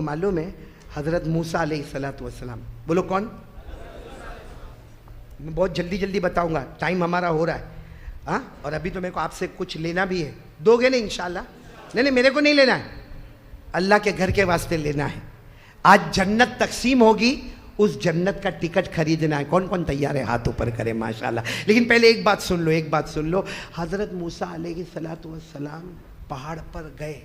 मालूम है हज़रत मूसा अलैहिस्सलातु वस्सलाम, बोलो कौन? मैं बहुत जल्दी जल्दी बताऊंगा, टाइम हमारा हो रहा है। हाँ, और अभी तो मेरे को आपसे कुछ लेना भी है, दोगे नहीं इंशाल्लाह? नहीं, मेरे को नहीं लेना है, अल्लाह के घर के वास्ते लेना है। आज जन्नत तकसीम होगी, उस जन्नत का टिकट खरीदना है। कौन कौन तैयार है? हाथ ऊपर करे माशाल्लाह। लेकिन पहले एक बात सुन लो, एक बात सुन लो। हज़रत मूसा अलैहिस्सलातु वस्सलाम पहाड़ पर गए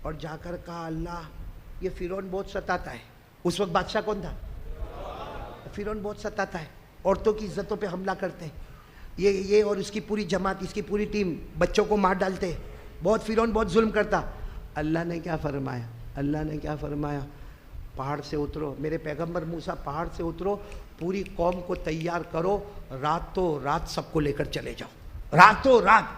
और जाकर कहा, अल्लाह ये फ़िरौन बहुत सताता है। उस वक्त बादशाह कौन था? फ़िरौन बहुत सताता है, औरतों की इज्जतों पे हमला करते हैं, ये और उसकी पूरी जमात, इसकी पूरी टीम बच्चों को मार डालते हैं, बहुत फ़िरौन बहुत जुल्म करता। अल्लाह ने क्या फरमाया? अल्लाह ने क्या फरमाया? पहाड़ से उतरो, मेरे पैगंबर मूसा पहाड़ से उतरो, पूरी कौम को तैयार करो, रातों रात सबको लेकर चले जाओ, रातों रात।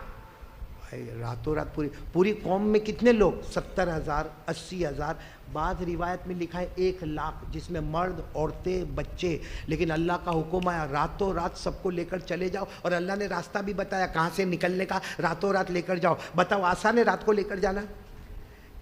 भाई रातों रात पूरी कौम में कितने लोग? 70,000, 80,000, बाद रिवायत में लिखा है 1,00,000, जिसमें मर्द, औरतें, बच्चे। लेकिन अल्लाह का हुक्म आया, रातों रात सबको लेकर चले जाओ। और अल्लाह ने रास्ता भी बताया कहाँ से निकलने का, रातों रात लेकर जाओ। बताओ आसान है रात को लेकर जाना?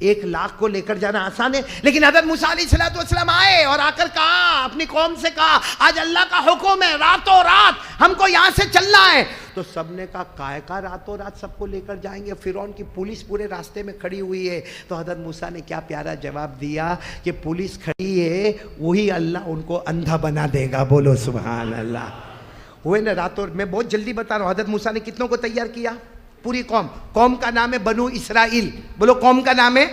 1,00,000 को लेकर जाना आसान है? लेकिन हज़रत मूसा अलैहिस्सलाम आए और आकर कहा, अपनी कौम से कहा, आज अल्लाह का हुक्म है, रातों रात हमको यहाँ से चलना है। तो सबने कहा, काहे का रातों रात सबको लेकर जाएंगे? फ़िरौन की पुलिस पूरे रास्ते में खड़ी हुई है। तो हज़रत मूसा ने क्या प्यारा जवाब दिया कि पुलिस खड़ी है, वही अल्लाह उनको अंधा बना देगा। बोलो सुभान अल्लाह। हुए ना रातों? मैं बहुत जल्दी बता रहा हूँ, हज़रत मूसा ने कितनों को तैयार किया? पूरी कौम का नाम है बनु इसराइल। बोलो कौम का नाम है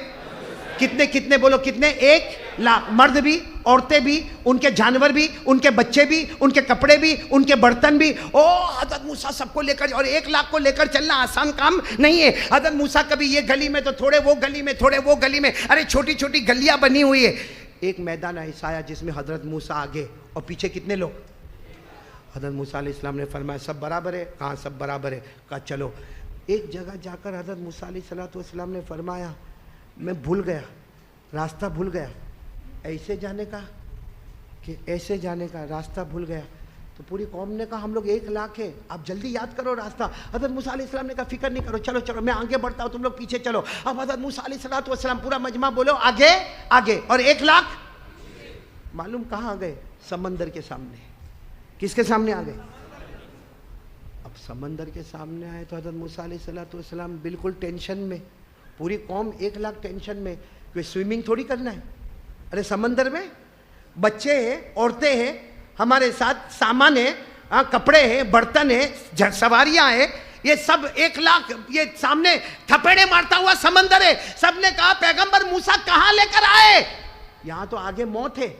कितने कितने? बोलो कितने? 1,00,000, मर्द भी, औरतें भी, उनके जानवर भी, उनके बच्चे भी, उनके कपड़े भी, उनके बर्तन भी। ओ हज़रत मूसा सबको लेकर, और 1,00,000 को लेकर चलना आसान काम नहीं है। हज़रत मूसा कभी ये गली में तो थोड़े वो गली में, थोड़े वो गली में, अरे छोटी छोटी गलियां बनी हुई है। एक मैदान ऐसा आया जिसमें हज़रत मूसा आगे और पीछे कितने लोग? हज़रत मूसा अलैहिस्सलाम ने फरमाया, सब बराबर है? कहाँ सब बराबर है? कहा चलो। एक जगह जाकर हज़रत मूसा अलैहिस्सलाम ने फरमाया, मैं भूल गया, रास्ता भूल गया, ऐसे जाने का कि ऐसे जाने का, रास्ता भूल गया। तो पूरी कौम ने कहा, हम लोग 1,00,000 है, आप जल्दी याद करो रास्ता। हज़रत मूसा अलैहिस्सलाम ने कहा, फिक्र नहीं करो, चलो चलो मैं आगे बढ़ता हूँ, तुम लोग पीछे चलो। अब हज़रत मूसा अलैहिस्सलाम पूरा मजमा बोलो, आगे आगे, और 1,00,000 मालूम कहाँ आ गए? समंदर के सामने। किसके सामने आ गए? अब समंदर के सामने आए तो हज़रत मूसा अलैहिस्सलाम बिल्कुल टेंशन में, पूरी कौम 1,00,000 टेंशन में। कोई स्विमिंग थोड़ी करना है, अरे समंदर में बच्चे हैं, औरतें हैं, हमारे साथ सामान है, कपड़े हैं, बर्तन है, सवारियां हैं, ये सब 1,00,000 ये सामने थपेड़े मारता हुआ समंदर है। सबने कहा, पैगंबर मूसा कहाँ लेकर आए? यहाँ तो आगे मौत है।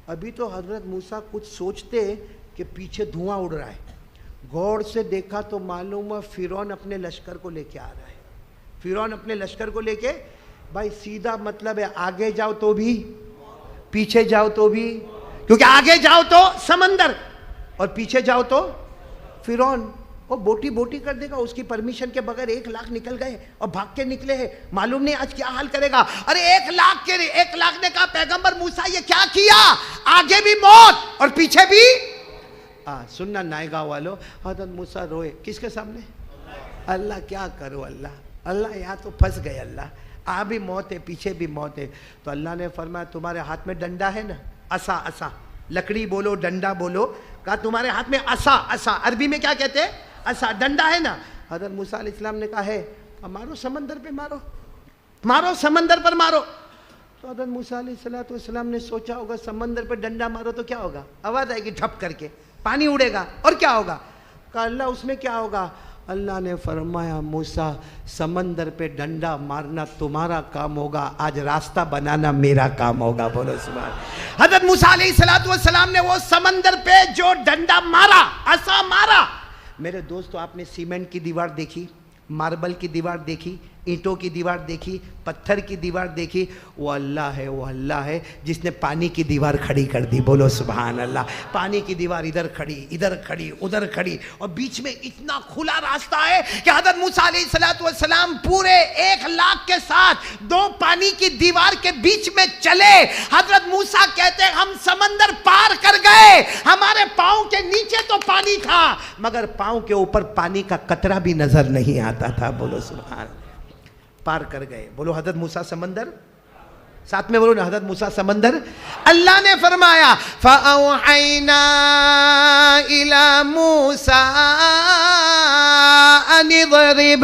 अभी तो हज़रत मूसा कुछ सोचते कि पीछे धुआं उड़ रहा है। गौर से देखा तो मालूम हुआ फ़िरौन अपने लश्कर को लेके आ रहा है। फ़िरौन अपने लश्कर को लेके, भाई सीधा मतलब है, आगे जाओ तो भी, पीछे जाओ तो भी, क्योंकि आगे जाओ तो समंदर और पीछे जाओ तो फ़िरौन। वो बोटी बोटी कर देगा, उसकी परमिशन के बगैर 1,00,000 निकल गए और भाग के निकले हैं। मालूम नहीं आज क्या हाल करेगा। अरे 1,00,000 ने कहा, पैगंबर मूसा ये क्या किया? आगे भी मौत और पीछे भी। सुनना नायगांव वालों, हज़रत मूसा रोए किसके सामने? अल्लाह क्या करो अल्लाह, अल्लाह यहाँ तो फंस गए अल्लाह, आ भी मौत है पीछे भी मौत है। तो अल्लाह ने फरमाया, तुम्हारे हाथ में डंडा है ना, असा असा, लकड़ी बोलो डंडा बोलो। कहा तुम्हारे हाथ में असा असा, अरबी में क्या कहते हैं? असा, डंडा है ना। हज़रत मूसा अलैहिस्सलाम ने कहा है, मारो समंदर पे, मारो मारो समंदर पर मारो। तो हज़रत मूसा अलैहिस्सलाम ने सोचा होगा, समंदर पर डंडा मारो तो क्या होगा? आवाज़ आएगी ठप करके, पानी उड़ेगा, और क्या होगा? कहा अल्लाह उसमें क्या होगा? अल्लाह ने फरमाया, मूसा समंदर पे डंडा मारना तुम्हारा काम होगा, आज रास्ता बनाना मेरा काम होगा। बोलो सुभान। हज़रत मूसा अलैहिस्सलाम ने वो समंदर पे जो डंडा मारा, असा मारा। मेरे दोस्तों, आपने सीमेंट की दीवार देखी, मार्बल की दीवार देखी, ईंटों की दीवार देखी, पत्थर की दीवार देखी? वो अल्लाह है, वो अल्लाह है जिसने पानी की दीवार खड़ी कर दी। बोलो सुभान अल्लाह। पानी की दीवार इधर खड़ी, इधर खड़ी, उधर खड़ी, और बीच में इतना खुला रास्ता है कि हज़रत मूसा अलैहिस्सलाम पूरे 1,00,000 के साथ 2 पानी की दीवार के बीच में चले। हज़रत मूसा कहते हैं, हम समंदर पार कर गए, हमारे पाँव के नीचे तो पानी था मगर पाँव के ऊपर पानी का कतरा भी नजर नहीं आता था। बोलो सुभान। पार कर गए। बोलो हज़रत मूसा समंदर साथ में बोलो ना, हजरत मूसा समंदर। अल्लाह ने फरमाया फ़अौहैना इला मूसा अनिज़रिब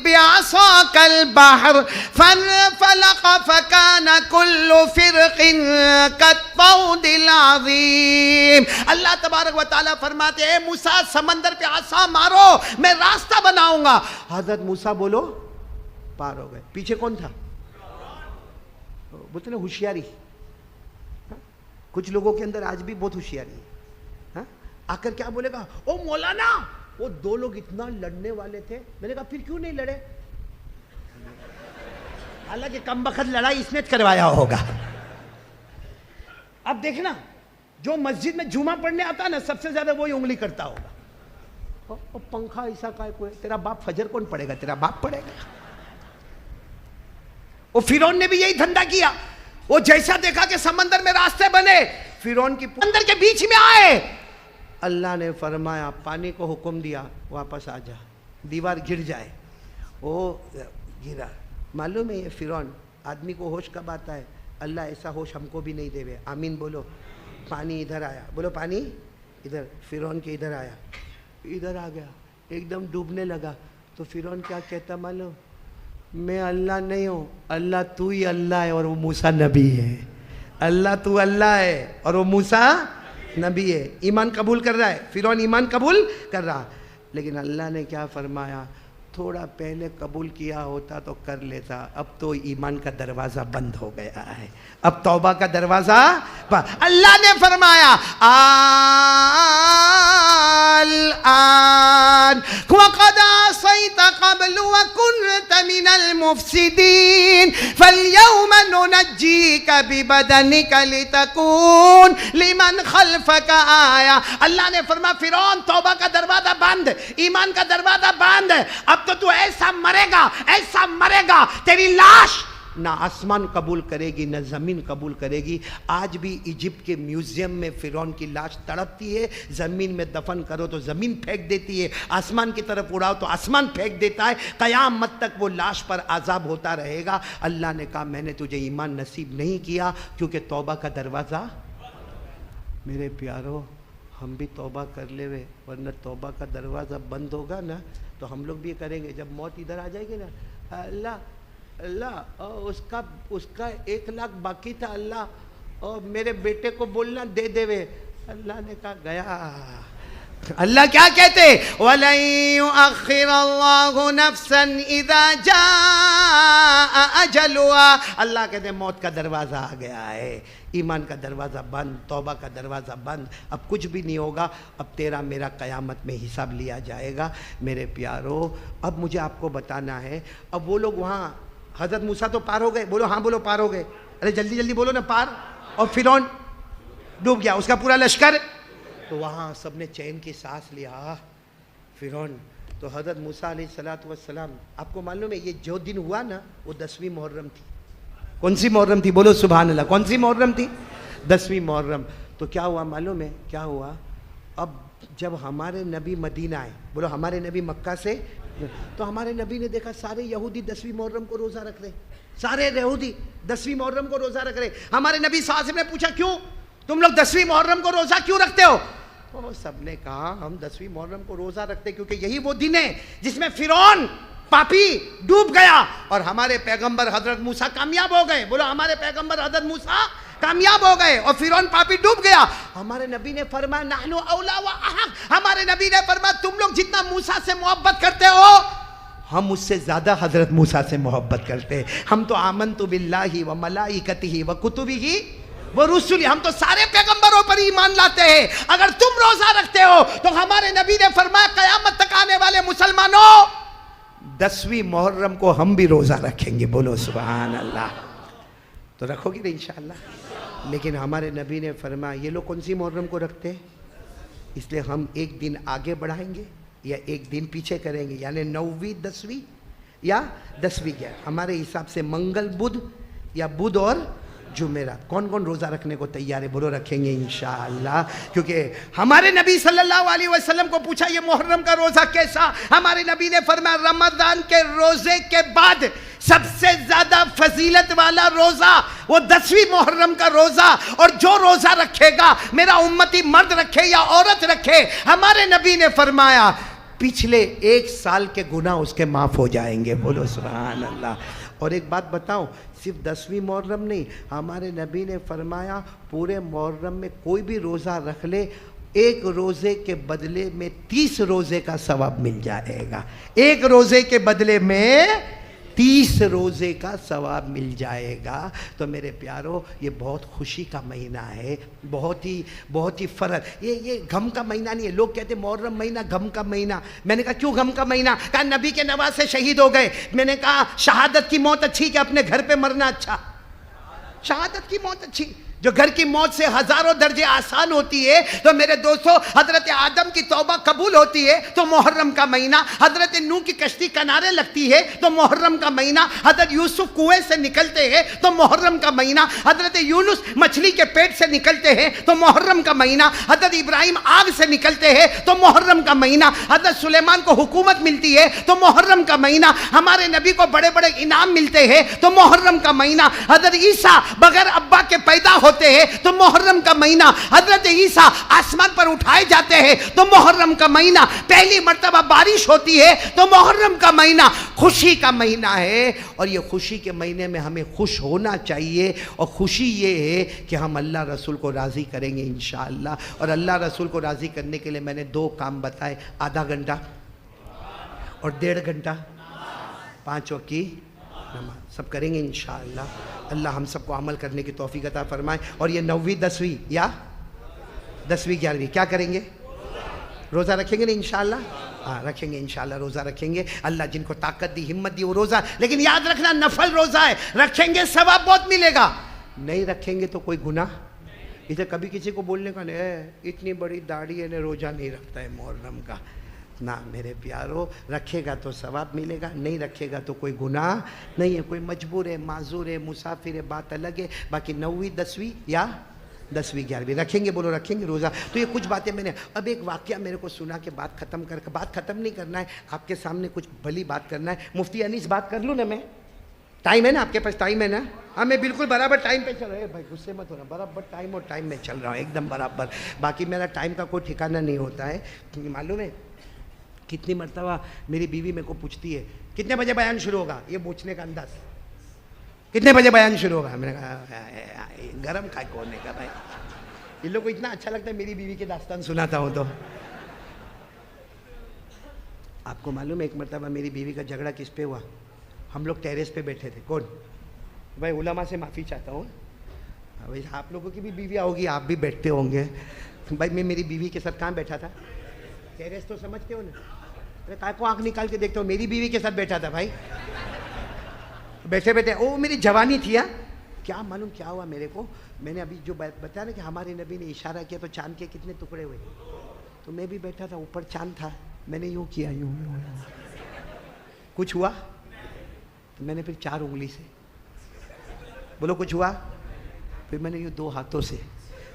बिअसाकल बहर फंफलक़ फकान कुल्लु फ़िरक़िन कत्तौदिल अज़ीम। अल्लाह तबारक व तआला फरमाते हैं मूसा समंदर पे आसा मारो, मैं रास्ता बनाऊंगा। हजरत मूसा बोलो पार हो गए। पीछे कौन था? बोलते ना होशियारी। कुछ लोगों के अंदर आज भी बहुत होशियारी है। हाँ? आकर क्या बोलेगा, ओ मौलाना वो दो लोग इतना लड़ने वाले थे। मैंने कहा फिर क्यों नहीं लड़े? हालांकि कम बखत लड़ाई इसने करवाया होगा। अब देखना, जो मस्जिद में जुमा पढ़ने आता है ना, सबसे ज्यादा वही उंगली करता होगा। ओ पंखा ऐसा का कोई, तेरा बाप फजर कौन पड़ेगा? तेरा बाप पड़ेगा। वो फिरौन ने भी यही धंधा किया। वो जैसा देखा कि समंदर में रास्ते बने, फिरौन की समंदर के बीच में आए। अल्लाह ने फरमाया, पानी को हुक्म दिया वापस आ जा, दीवार गिर जाए। वो गिरा। मालूम है ये फिरौन, आदमी को होश कब आता है? अल्लाह ऐसा होश हमको भी नहीं देवे। आमीन बोलो। पानी इधर आया, बोलो पानी इधर, फिरौन के इधर आया, इधर आ गया, एकदम डूबने लगा। तो फिरौन क्या कहता मालूम? मैं अल्लाह नहीं हूँ, अल्लाह तू ही अल्लाह है और वो मूसा नबी है। अल्लाह तू अल्लाह है और वो मूसा नबी है। ईमान कबूल कर रहा है, फिरौन ईमान कबूल कर रहा। लेकिन अल्लाह ने क्या फरमाया, थोड़ा पहले कबूल किया होता तो कर लेता। अब तो ईमान का दरवाज़ा बंद हो गया है, अब तौबा का दरवाज़ा। अल्लाह ने फरमाया आन वक़द असैत क़ब्ल व कुन्त मिनल मुफ़सिदीन फ़ल्यौम नुनज्जीका बिबदनिका लितकून लिमन खल्फका आया। अल्लाह ने फरमाया फिरौन तौबा का दरवाज़ा बंद, ईमान का दरवाज़ा बंद। अब तो तू ऐसा मरेगा, तेरी लाश ना आसमान कबूल करेगी ना जमीन कबूल करेगी। आज भी इजिप्ट के म्यूजियम में फिरौन की लाश तड़पती है। जमीन में दफन करो तो जमीन फेंक देती है, आसमान की तरफ उड़ाओ तो आसमान फेंक देता है। कयामत तक वो लाश पर आजाब होता रहेगा। अल्लाह ने कहा मैंने तुझे ईमान नसीब नहीं किया क्योंकि तौबा का दरवाज़ा। मेरे प्यारो, हम भी तौबा कर ले, वरना तौबा का दरवाज़ा बंद होगा ना तो हम लोग भी करेंगे। जब मौत इधर आ जाएगी ना, अल्लाह अल्लाह उसका 1 लाख बाकी था, अल्लाह और मेरे बेटे को बोलना दे देवे। अल्लाह ने कहा गया। अल्लाह क्या कहते, वलन युअख्खिरल्लाहु नफ्सन इज़ा जाअ अजलुहा। अल्लाह कहते मौत का दरवाज़ा आ गया है, ईमान का दरवाज़ा बंद, तौबा का दरवाज़ा बंद। अब कुछ भी नहीं होगा, अब तेरा मेरा क़यामत में हिसाब लिया जाएगा। मेरे प्यारो, अब मुझे आपको बताना है, अब वो लोग वहाँ, हज़रत मूसा तो पार हो गए, बोलो हाँ बोलो पार हो गए। अरे जल्दी जल्दी बोलो ना पार। और फिरौन डूब गया, उसका पूरा लश्कर। तो वहाँ सबने चैन की सांस लिया। फिरौन तो हज़रत मूसा अलैहिस्सलातु वस्सलाम, आपको मालूम है ये जो दिन हुआ ना वो 10वीं मुहर्रम थी। कौन सी मुहर्रम थी? बोलो सुभान अल्लाह। कौन सी मुहर्रम थी? 10वीं मुहर्रम। तो क्या हुआ मालूम है? क्या हुआ, अब जब हमारे नबी मदीना आए, बोलो हमारे नबी मक्का से, तो हमारे नबी ने देखा सारे यहूदी 10वीं मुहर्रम को रोज़ा रख रहे, सारे यहूदी 10वीं मुहर्रम को रोज़ा रख रहे। हमारे नबी सल्लल्लाहु अलैहि वसल्लम ने पूछा क्यों तुम लोग 10वीं मुहर्रम को रोज़ा क्यों रखते हो? तो सबने कहा हम 10वीं मुहर्रम को रोज़ा रखते क्योंकि यही वो दिन है जिसमें फिरौन पापी डूब गया और हमारे पैगंबर हजरत मूसा कामयाब हो गए। बोलो हमारे पैगंबर हजरत मूसा कामयाब हो गए और फिरौन पापी डूब गया। हमारे नबी ने फरमाया नहनु औला व अहक। हमारे नबी ने फरमाया तुम लोग जितना मूसा से मोहब्बत करते हो हम उससे ज्यादा हजरत मूसा से मोहब्बत करते हैं। हम तो आमन्तु बिल्लाहि व मलाइकतिहि व कुतुबिहि व रुसुली, हम तो सारे पैगंबरों पर ईमान लाते हैं। अगर तुम रोजा रखते हो तो हमारे नबी ने फरमाया कयामत तक आने वाले मुसलमानों 10वीं मुहर्रम को हम भी रोजा रखेंगे। बोलो सुभान अल्लाह। तो रखोगे ना इंशाअल्लाह। लेकिन हमारे नबी ने फरमाया ये लोग कौन सी मुहर्रम को रखते हैं, इसलिए हम एक दिन आगे बढ़ाएंगे या एक दिन पीछे करेंगे, यानी 9वीं 10वीं या 10वीं। क्या हमारे हिसाब से मंगल बुध या बुध और जुमेरात। कौन कौन रोज़ा रखने को तैयार है? बोलो रखेंगे इंशाअल्लाह। क्योंकि हमारे नबी सल्लल्लाहु अलैहि वसल्लम को पूछा ये मुहर्रम का रोज़ा कैसा, हमारे नबी ने फरमाया रमज़ान के रोज़े के बाद सबसे ज्यादा फजीलत वाला रोजा वो 10वीं मुहर्रम का रोजा। और जो रोजा रखेगा, मेरा उम्मती मर्द रखे या औरत रखे, हमारे नबी ने फरमाया पिछले 1 साल के गुनाह उसके माफ हो जाएंगे। बोलो सुभान अल्लाह। और एक बात बताओ, सिर्फ 10वीं मुहर्रम नहीं, हमारे नबी ने फरमाया पूरे मुहर्रम में कोई भी रोज़ा रख ले, 1 रोज़े के बदले में 30 रोज़े का सवाब मिल जाएगा। 1 रोज़े के बदले में 30 रोज़े का सवाब मिल जाएगा। तो मेरे प्यारो, ये बहुत खुशी का महीना है, बहुत ही फ़र्क। ये गम का महीना नहीं है। लोग कहते मुहर्रम महीना गम का महीना। मैंने कहा क्यों गम का महीना? कहा नबी के नवासे शहीद हो गए। मैंने कहा शहादत की मौत अच्छी कि अपने घर पे मरना अच्छा? शहादत की मौत अच्छी। जो घर की मौत से हजारों दर्जे आसान होती है, तो मेरे दोस्तों हजरत आदम की तौबा कबूल होती है तो मुहर्रम का महीना, हजरत नूह की कश्ती किनारे लगती है तो मुहर्रम का महीना, हजरत यूसुफ कुएं से निकलते हैं तो मुहर्रम का महीना, हजरत यूनुस मछली के पेट से निकलते हैं तो मुहर्रम का महीना, हजरत इब्राहिम आग से निकलते हैं तो मुहर्रम का महीना, हजरत सुलेमान को हुकूमत मिलती है तो मुहर्रम का महीना, हमारे नबी को बड़े बड़े इनाम मिलते हैं तो मुहर्रम का महीना, हजरत ईसा बगैर अब्बा के पैदा होते हैं तो मुहर्रम का महीना, हजरत ईसा आसमान पर उठाए जाते हैं तो मुहर्रम का महीना, पहली मर्तबा बारिश होती है तो मुहर्रम का महीना खुशी का महीना है। और ये खुशी के महीने में हमें खुश होना चाहिए। और खुशी ये है कि हम अल्लाह रसूल को राज़ी करेंगे इंशाअल्लाह। और अल्लाह रसूल को राज़ी करने के लिए मैंने 2 काम बताए, आधा घंटा और 1.5 घंटा 5 वक्त की नमाज, सब करेंगे इंशाअल्लाह। अल्लाह हम सबको अमल करने की तौफीक अता फरमाए। और ये 9वीं 10वीं या 10वीं 11वीं क्या करेंगे? रोज़ा रखेंगे ना इंशाअल्लाह? हाँ रखेंगे इंशाअल्लाह, रोज़ा रखेंगे। अल्लाह जिनको ताकत दी, हिम्मत दी, वो रोज़ा, लेकिन याद रखना नफल रोज़ा है, रखेंगे सवाब बहुत मिलेगा, नहीं रखेंगे तो कोई गुनाह। इसे कभी किसी को बोलने का नहीं, इतनी बड़ी दाढ़ी है, रोज़ा नहीं रखता है मुहर्रम का, ना मेरे प्यारो, रखेगा तो सवाब मिलेगा, नहीं रखेगा तो कोई गुनाह नहीं है। कोई मजबूर है, माजूर है, मुसाफिर है, बात अलग है। बाकी 9वीं 10वीं या 10वीं 11वीं रखेंगे। बोलो रखेंगे रोज़ा। तो ये कुछ बातें मैंने, अब एक वाक़या मेरे को सुना के बात ख़त्म कर, बात ख़त्म नहीं करना है, आपके सामने कुछ भली बात करना है। मुफ्ती अनीस बात कर लूँ ना मैं? टाइम है ना आपके पास? टाइम है ना? हाँ मैं बिल्कुल बराबर टाइम पे चल रहा है भाई, गुस्से मत होना, बराबर टाइम और टाइम में चल रहा हूँ एकदम बराबर। बाकी मेरा टाइम का कोई ठिकाना नहीं होता है, क्योंकि मालूम है कितनी मरतबा मेरी बीवी मेरे को पूछती है कितने बजे बयान शुरू होगा, ये पूछने का अंदाज, कितने बजे बयान शुरू होगा। मैंने कहा गरम खाए कोने का भाई, इन लोग को इतना अच्छा लगता है मेरी बीवी के दास्तान सुनाता हूँ तो। आपको मालूम है एक मरतबा मेरी बीवी का झगड़ा किस पे हुआ? हम लोग टेरेस पे बैठे थे। कौन भाई? उलमा से माफ़ी चाहता हूँ भाई, आप लोगों की भी बीवियाँ होगी, आप भी बैठते होंगे भाई। मैं मेरी बीवी के साथ कहाँ बैठा था? टेरेस तो समझते हो ना? अरे काय को आँख निकाल के देखते हो? मेरी बीवी के साथ बैठा था भाई। बैठे बैठे वो मेरी जवानी थी। क्या मालूम क्या हुआ मेरे को, मैंने अभी जो बताया ना कि हमारे नबी ने इशारा किया तो चांद के कितने टुकड़े हुए, तो मैं भी बैठा था, ऊपर चांद था, मैंने यूँ किया, यूँ कुछ हुआ तो मैंने फिर 4 उंगली से, बोलो कुछ हुआ, फिर मैंने यूँ 2 हाथों से,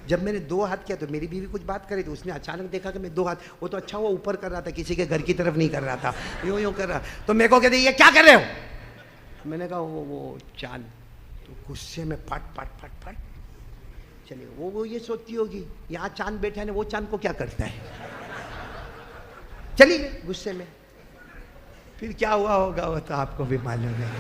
जब मैंने 2 हाथ किया तो मेरी बीवी कुछ बात करी तो उसने अचानक देखा कि मैं 2 हाथ, वो तो अच्छा हुआ ऊपर कर रहा था, किसी के घर की तरफ नहीं कर रहा था, यूँ यूँ कर रहा। तो मेरे को कहते ये क्या कर रहे हो? मैंने कहा वो चांद। तो गुस्से में फट फट फट फट। चलिए वो ये सोचती होगी यहाँ चांद बैठा है, वो चांद को क्या करता है। चलिए गुस्से में फिर क्या हुआ होगा वो तो आपको भी मालूम है।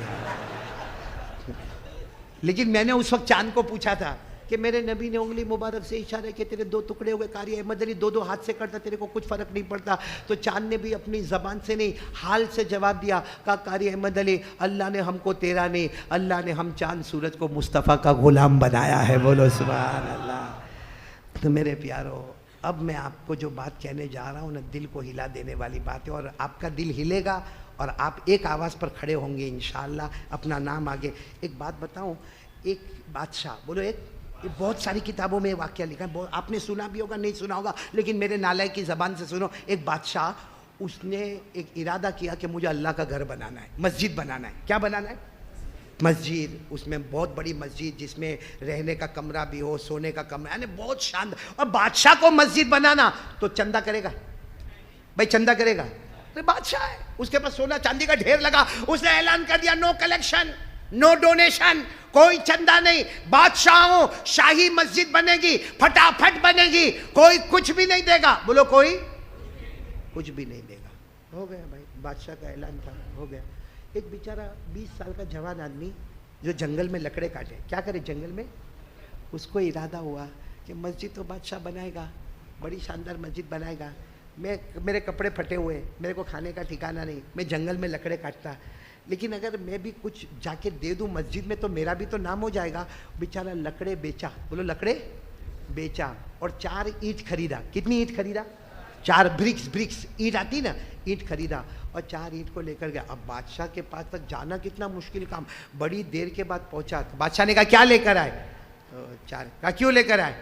लेकिन मैंने उस वक्त चांद को पूछा था कि मेरे नबी ने उंगली मुबारक से इशारा किया, तेरे 2 टुकड़े हो गए, कारी अहमद अली 2-2 हाथ से करता, तेरे को कुछ फ़र्क नहीं पड़ता। तो चांद ने भी अपनी ज़बान से नहीं हाल से जवाब दिया, कहा कारी अहमद अली अल्लाह ने हमको तेरा नहीं, अल्लाह ने हम चांद सूरज को मुस्तफ़ा का ग़ुलाम बनाया है। बोलो सुभान अल्लाह। तो मेरे प्यारो, अब मैं आपको जो बात कहने जा रहा हूँ ना, दिल को हिला देने वाली बात है, और आपका दिल हिलेगा और आप एक आवाज़ पर खड़े होंगे इंशाअल्लाह, अपना नाम आगे। एक बात बताऊँ, एक बादशाह, बोलो एक, ये बहुत सारी किताबों में वाक़या लिखा है, आपने सुना भी होगा, नहीं सुना होगा, लेकिन मेरे नालायक की ज़बान से सुनो। एक बादशाह, उसने एक इरादा किया कि मुझे अल्लाह का घर बनाना है, मस्जिद बनाना है। क्या बनाना है? मस्जिद। उसमें बहुत बड़ी मस्जिद जिसमें रहने का कमरा भी हो, सोने का कमरा, यानी बहुत शानदार। और बादशाह को मस्जिद बनाना तो चंदा करेगा भाई, चंदा करेगा अरे बादशाह है, उसके पास सोना चांदी का ढेर लगा, उसने ऐलान कर दिया नो कलेक्शन, नो डोनेशन, कोई चंदा नहीं, बादशाहों शाही मस्जिद बनेगी, फटाफट बनेगी, कोई कुछ भी नहीं देगा। बोलो कोई कुछ भी नहीं देगा। हो गया भाई, बादशाह का ऐलान था, हो गया। एक बेचारा 20 साल का जवान आदमी जो जंगल में लकड़े काटे, क्या करे जंगल में, उसको इरादा हुआ कि मस्जिद तो बादशाह बनाएगा, बड़ी शानदार मस्जिद बनाएगा, मेरे कपड़े फटे हुए, मेरे को खाने का ठिकाना नहीं, मैं जंगल में लकड़े काटता, लेकिन अगर मैं भी कुछ जाके दे दूं मस्जिद में तो मेरा भी तो नाम हो जाएगा। बेचारा लकड़े बेचा, बोलो लकड़े बेचा, और 4 ईंट खरीदा। कितनी ईंट खरीदा? 4 ब्रिक्स ईंट आती ना, ईंट खरीदा और 4 ईंट को लेकर गया। अब बादशाह के पास तक जाना कितना मुश्किल काम, बड़ी देर के बाद पहुंचा तो बादशाह ने कहा क्या लेकर आए? तो 4 कहा क्यों लेकर आए?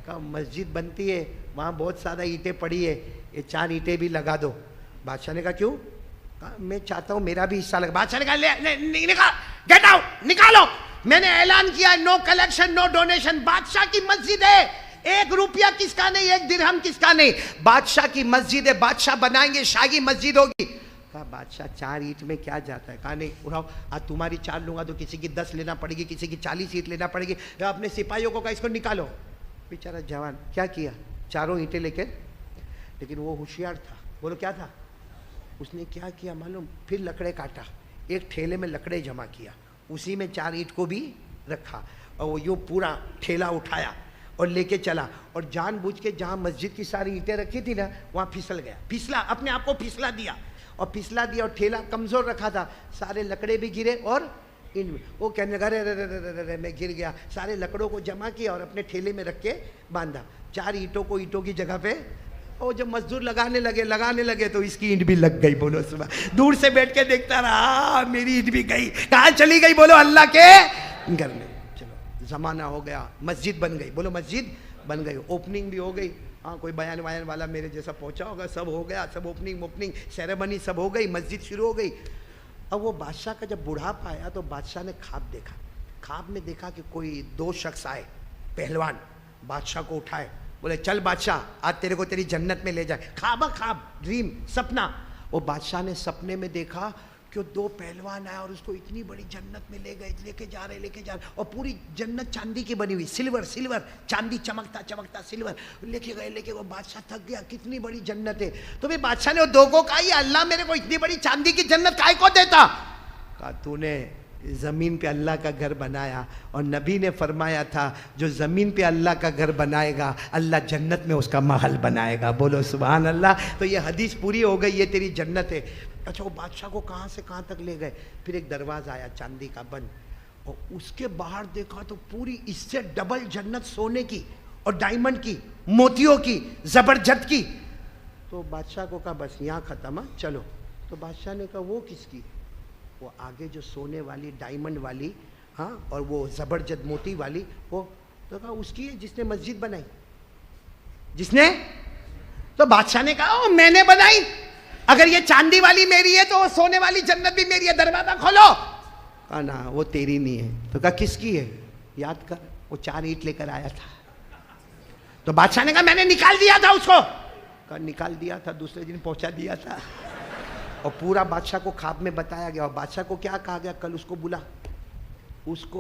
कहा मस्जिद बनती है, वहाँ बहुत सारा ईंटें पड़ी है, ये 4 ईंटें भी लगा दो। बादशाह ने कहा क्यों? कहा मैं चाहता हूँ मेरा भी हिस्सा लगा। बादशाह ने कहा ले निकाल, गेट आउट, निकालो, मैंने ऐलान किया नो कलेक्शन नो डोनेशन, बादशाह की मस्जिद है, 1 रुपया किसका नहीं, 1 दिरहम किसका नहीं, बादशाह की मस्जिद है, बादशाह बनाएंगे, शाही मस्जिद होगी। कहा बादशाह 4 ईंट में क्या जाता है? कहा नहीं उठाओ, आज तुम्हारी 4 लूंगा तो किसी की 10 लेना पड़ेगी, किसी की 40 ईंट लेना पड़ेगी, अपने सिपाहियों को कहा इसको निकालो। बेचारा जवान क्या किया, 4 ईंटें लेकर, लेकिन वो होशियार था। बोलो क्या था? उसने क्या किया मालूम? फिर लकड़े काटा, एक ठेले में लकड़े जमा किया, उसी में 4 ईंट को भी रखा, और वो यूँ पूरा ठेला उठाया और लेके चला, और जानबूझ के जहाँ मस्जिद की सारी ईंटें रखी थी ना वहाँ फिसल गया, फिसला, अपने आप को फिसला दिया, और ठेला कमज़ोर रखा था, सारे लकड़े भी गिरे और वो कहने लगा अरे मैं गिर गया। सारे लकड़ों को जमा किया और अपने ठेले में रख के बांधा। 4 ईंटों को ईंटों की जगह पे, और जब मजदूर लगाने लगे तो इसकी ईंट भी लग गई। बोलो सुबह, दूर से बैठ के देखता रहा, मेरी ईंट भी गई, कहाँ चली गई? बोलो अल्लाह के घर में। चलो जमाना हो गया, मस्जिद बन गई, बोलो मस्जिद बन गई, ओपनिंग भी हो गई। हाँ कोई बयान वायन वाला मेरे जैसा पहुंचा होगा, सब हो गया, सब ओपनिंग सेरेमनी सब हो गई, मस्जिद शुरू हो गई। अब वो बादशाह का जब बुढ़ापा आया तो बादशाह ने ख्वाब देखा, ख्वाब में देखा कि कोई 2 शख्स आए, पहलवान, बादशाह को उठाए, बोले चल बादशाह आज तेरे को तेरी जन्नत में ले जाए। ख्वाब, ड्रीम, सपना। वो बादशाह ने सपने में देखा कि 2 पहलवान आए और उसको इतनी बड़ी जन्नत में ले गए, लेके जा रहे, और पूरी जन्नत चांदी की बनी हुई, सिल्वर, चांदी चमकता सिल्वर, लेके गए। वो बादशाह थक गया, कितनी बड़ी जन्नत है। तो फिर बादशाह ने वो 2 को कहा अल्लाह मेरे को इतनी बड़ी चांदी की जन्नत काहे को देता? कहा तूने ज़मीन पे अल्लाह का घर बनाया, और नबी ने फरमाया था जो ज़मीन पे अल्लाह का घर बनाएगा अल्लाह जन्नत में उसका महल बनाएगा। बोलो सुभान अल्लाह। तो ये हदीस पूरी हो गई, ये तेरी जन्नत है। अच्छा वो बादशाह को कहाँ से कहाँ तक ले गए। फिर एक दरवाज़ा आया चांदी का बंद, और उसके बाहर देखा तो पूरी इससे डबल जन्नत सोने की और डायमंड की, मोतियों की, ज़बरदस्त की। तो बादशाह को कहा बस यहाँ ख़त्म, चलो। तो बादशाह ने कहा वो किसकी? वो आगे जो सोने वाली, डायमंड वाली, हाँ, और वो ज़बरदस्त मोती वाली, वो तो कहा उसकी है जिसने मस्जिद बनाई। जिसने? तो बादशाह ने कहा मैंने बनाई, अगर ये चांदी वाली मेरी है तो वो सोने वाली जन्नत भी मेरी है, दरवाजा खोलो। कहा ना वो तेरी नहीं है। तो कहा किसकी है? याद कर, वो 4 ईंट लेकर आया था। तो बादशाह ने कहा मैंने निकाल दिया था उसको। कहा निकाल दिया था, दूसरे दिन पहुंचा दिया था। और पूरा बादशाह को ख्वाब में बताया गया, और बादशाह को क्या कहा गया, कल उसको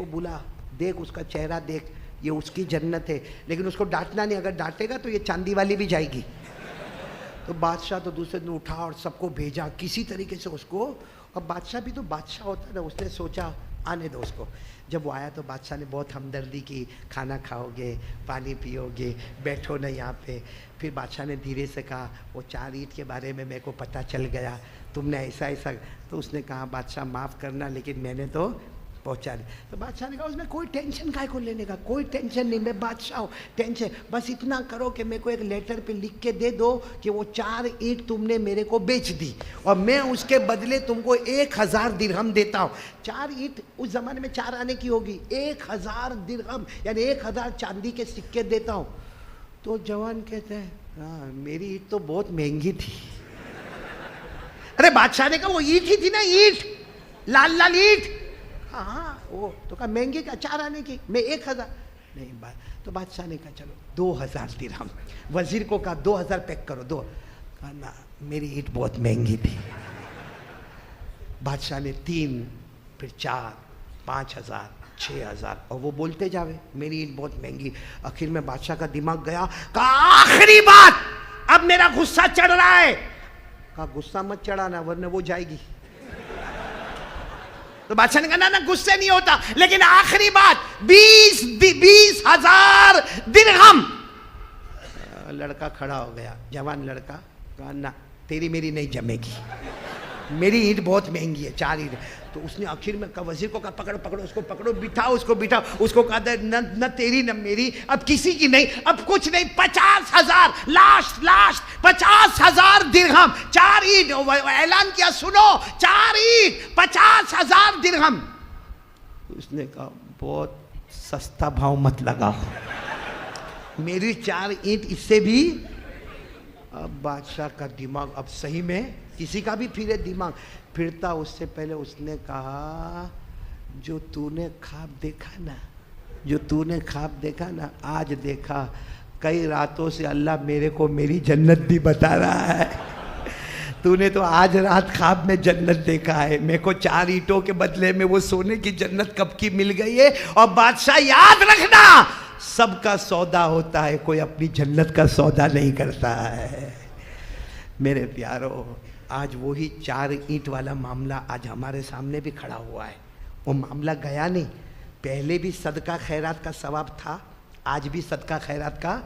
बुला, देख उसका चेहरा देख, ये उसकी जन्नत है, लेकिन उसको डांटना नहीं, अगर डांटेगा तो ये चांदी वाली भी जाएगी। तो बादशाह तो दूसरे दिन उठा और सबको भेजा किसी तरीके से उसको। और बादशाह भी तो बादशाह होता है ना, उसने सोचा आने दो उसको। जब वो आया तो बादशाह ने बहुत हमदर्दी की, खाना खाओगे, पानी पियोगे, बैठो ना यहाँ पे। फिर बादशाह ने धीरे से कहा वो 4 ईंट के बारे में मेरे को पता चल गया, तुमने ऐसा। तो उसने कहा बादशाह माफ़ करना, लेकिन मैंने तो पहुँचा नहीं। तो बादशाह ने कहा उसमें कोई टेंशन काहे को लेने का, कोई टेंशन नहीं, मैं बादशाह हूँ, टेंशन बस इतना करो कि मेरे को एक लेटर पे लिख के दे दो कि वो 4 ईंट तुमने मेरे को बेच दी, और मैं उसके बदले तुमको 1000 दिरहम देता हूँ। 4 ईंट उस ज़माने में 4 आने की होगी, 1000 दिरहम यानी 1000 चांदी के सिक्के देता हूँ। तो जवान कहते हैं हाँ मेरी ईंट तो बहुत महंगी थी। अरे बादशाह ने कहा वो ईंट ही थी ना, ईंट, लाल ईंट। हाँ वो तो कहा महंगी का 4 आने की, मैं 1000 नहीं। तो बादशाह ने कहा चलो 2000 दिरहम। वजीर को कहा 2000 पैक करो, 2। कहा ना, मेरी ईंट बहुत महंगी थी। बादशाह ने 3, फिर 4, 5,000, 6,000 और वो बोलते जावे मेरी ईंट बहुत महंगी। आखिर में बादशाह का दिमाग गया, कहा आखिरी बात, अब मेरा गुस्सा चढ़ रहा है। कहा गुस्सा मत चढ़ाना वरना वो जाएगी। तो बादशाह ने कहा ना गुस्से नहीं होता, लेकिन आखिरी बात 20,000 दिरहम। लड़का खड़ा हो गया, जवान लड़का, कहा ना तेरी मेरी नहीं जमेगी, मेरी ईंट बहुत महंगी है, 4 ईंट। तो उसने आखिर में कहा, वजीर को कहा पकड़ो पकड़ो उसको, पकड़ो, बिठाओ उसको, बिठाओ उसको। कहा न तेरी न मेरी, अब किसी की नहीं, अब कुछ नहीं, 50,000 लास्ट 50,000 दिरहम, 4 ईंट। ऐलान किया, सुनो 4 ईंट 50,000 दिरहम। उसने कहा बहुत सस्ता भाव मत लगाओ, मेरी 4 ईंट इससे भी। अब बादशाह का दिमाग, अब सही में किसी का भी फिरे दिमाग फिरता, उससे पहले उसने कहा जो तूने ख्वाब देखा ना, जो तूने ख्वाब देखा ना, आज देखा। कई रातों से अल्लाह मेरे को मेरी जन्नत भी बता रहा है। तूने तो आज रात ख्वाब में जन्नत देखा है, मेरे को 4 ईंटों के बदले में वो सोने की जन्नत कब की मिल गई है। और बादशाह याद रखना, सबका सौदा होता है, कोई अपनी जन्नत का सौदा नहीं करता है। मेरे प्यारों, आज वही 4 ईंट वाला मामला आज हमारे सामने भी खड़ा हुआ है। वो मामला गया नहीं, पहले भी सदका खैरात का सवाब था, आज भी सदका खैरात का।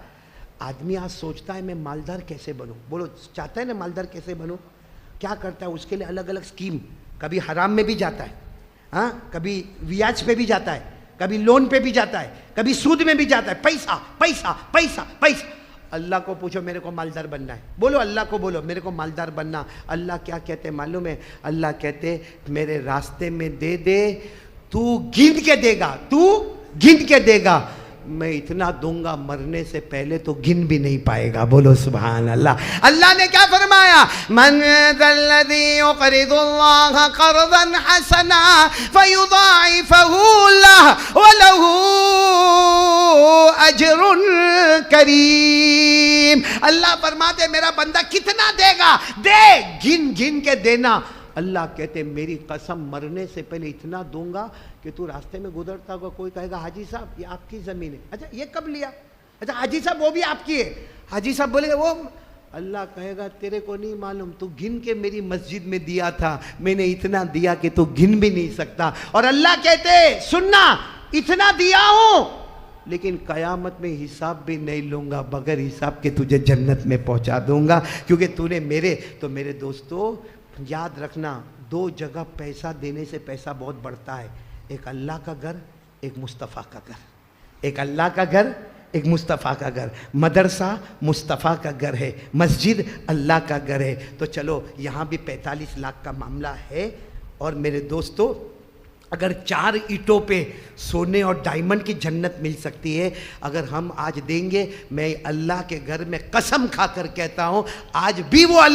आदमी आज सोचता है मैं मालदार कैसे बनूं, बोलो चाहता है ना मालदार कैसे बनूं, क्या करता है उसके लिए अलग अलग स्कीम, कभी हराम में भी जाता है, हाँ, कभी ब्याज पे भी जाता है, कभी लोन पे भी जाता है, कभी सूद में भी जाता है, पैसा पैसा पैसा पैसा। अल्लाह को पूछो मेरे को मालदार बनना है, बोलो अल्लाह को, बोलो मेरे को मालदार बनना। अल्लाह क्या कहते मालूम है, अल्लाह कहते मेरे रास्ते में दे दे, तू गिन के देगा, तू गिन के देगा, मैं इतना दूंगा मरने से पहले तो गिन भी नहीं पाएगा। बोलो सुभान अल्लाह। अल्लाह ने क्या फरमाया, मन ज़ल्लज़ी युक़रिदुल्लाह क़र्ज़न हसना फ़युज़ाइफ़हु लहु व लहु अज्रुन करीम। अल्लाह फरमाते मेरा बंदा कितना देगा, दे, गिन गिन के देना। अल्लाह कहते मेरी कसम मरने से पहले इतना दूंगा कि तू रास्ते में गुजरता होगा, कोई कहेगा हाजी साहब ये आपकी ज़मीन है, अच्छा ये कब लिया, अच्छा हाजी साहब वो भी आपकी है, हाजी साहब बोलेंगे वो, अल्लाह कहेगा तेरे को नहीं मालूम, तू गिन के मेरी मस्जिद में दिया था, मैंने इतना दिया कि तू गिन भी नहीं सकता। और अल्लाह कहते सुनना, इतना दिया हूं लेकिन कयामत में हिसाब भी नहीं लूंगा, बगैर हिसाब के तुझे जन्नत में पहुंचा दूंगा, क्योंकि तूने मेरे। तो मेरे दोस्तों याद रखना, 2 जगह पैसा देने से पैसा बहुत बढ़ता है, एक अल्लाह का घर, एक मुस्तफ़ा का घर, एक अल्लाह का घर, एक मुस्तफ़ा का घर। मदरसा मुस्तफ़ा का घर है, मस्जिद अल्लाह का घर है। तो चलो यहाँ भी 45 लाख का मामला है। और मेरे दोस्तों अगर 4 ईंटों पे सोने और डायमंड की जन्नत मिल सकती है, अगर हम आज देंगे, मैं अल्लाह के घर में कसम खाकर कहता हूँ आज भी वो अल्लाह